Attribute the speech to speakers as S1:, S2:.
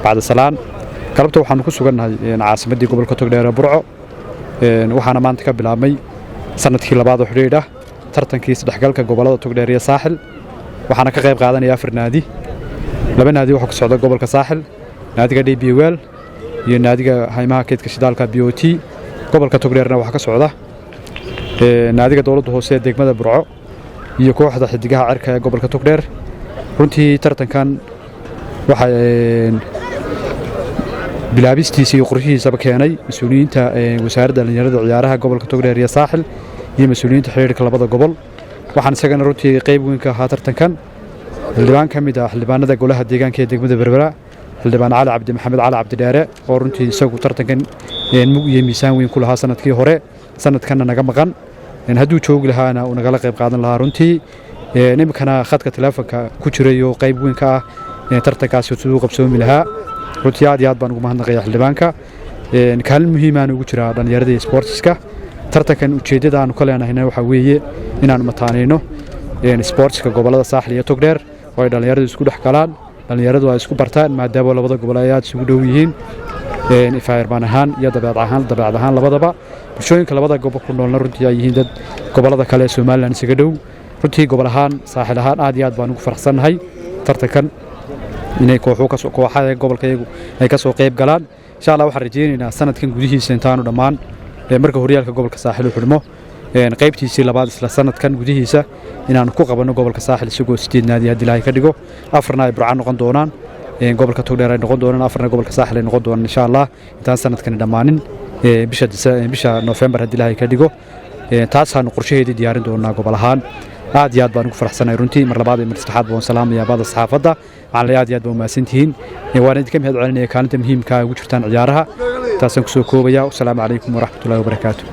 S1: بعد السلام قلبته waxaan ku sugannahay caasimadii gobolka Togdheer Burco waxaana maanta ka bilaabmay sanadkii labaad oo xiriir ah tartankii saddexgalka gobolada Togdheer iyo Saaxil waxaana ka qayb qaadanaya 4 naadi laba naadi waxa ka socda gobolka Saaxil naadiga DBWL iyo naadiga haymaha keedka shidaalka BOT gobolka Togdheerna waxa ka socda naadiga dawladda hoose degmada Burco iyo kooxda xidigaha cirka ee gobolka Togdheer runtii tartankan waxa bilaabistiisa iyo qorshihiisa keenay mas'uuliyiinta wasaaradda dhalinyarada ciyaaraha gobolka Togdheer iyo Saaxil iyo mas'uuliyiinta xiriirka labada gobol waxaan isagana runtii qayb weyn ka ahaa tartankan xildhibaan kamid ah xildhibaanada golaha deegaanka ee degmada Berbera xildhibaan Cali Cabdi Maxamed Cali Cabdi Dheere oo runtii isagu tartankan mug iyo miisaan weyn ku lahaa sanadkii hore sanadkana naga maqan hadduu joogi lahaana uu naga qayb qaadan lahaa runtii nimkana khadka telefoonka ku jiray oo qayb weyn ka ah tartankaasi uu qabsoomi lahaa runtii aad iyo aad baan ugu mahadnaqayaa xildhibaanka kaalin muhiim ah ugu jira dhalinyarada sportska tartankan ujeedada aanu ka leenahay waxa weeye inaan mataaneyno sportska gobolada Saaxil iyo Togdheer oo ay dhalinyaradu isku dhex galaan dhalinyaradu ay isku bartaan maadaama labada gobol ay aad isugu dhow yihiin ifayrbaan ahaan iyo dabeecad ahaan labadaba bulshooyinka labada gobol ku noolna runtii ay yihiin dad gobolada kale ee Soomaaliland isaga dhow runtii gobol ahaan Saaxil ahaan aad iyo aad baan ugu faraxsanahay tartankan inay kooxaha gobolkaygu ay ka soo qayb galaan insha Allah waxaan rajeynaynaa sanadkan gudihiisa intaanu dhamaan marka horyaalka gobolka Saaxil uu xidhmo qaybtiisii labaad isla sanadkan gudihiisa inaan ku qabano gobolka Saaxil isagoo 8 naadi hadii Ilaahay ka dhigo afarna ay Burco noqon doonaan gobolka Togdheer ay noqon doonaan afarna gobolka Saaxil ay noqon doonaan insha Allah intaan sanadkan dhamaanin bisha November hadii Ilaahay ka dhigo taas aan qorshaheedii diyaarin doonaa gobol ahaan aad iyo aad baan ugu faraxsanahay runtii mar labaad iyo mar saddexaad baan salaamayaa baada saxaafadda waxaan leeyahay aad iyo aad baan maasantihiin waan idinka mahad celinaya kaalinta muhiimka ah ugu jirtaan ciyaaraha taasaan ku soo koobaya assalaamu calaykum waraxmatullaahi wabarakaatuh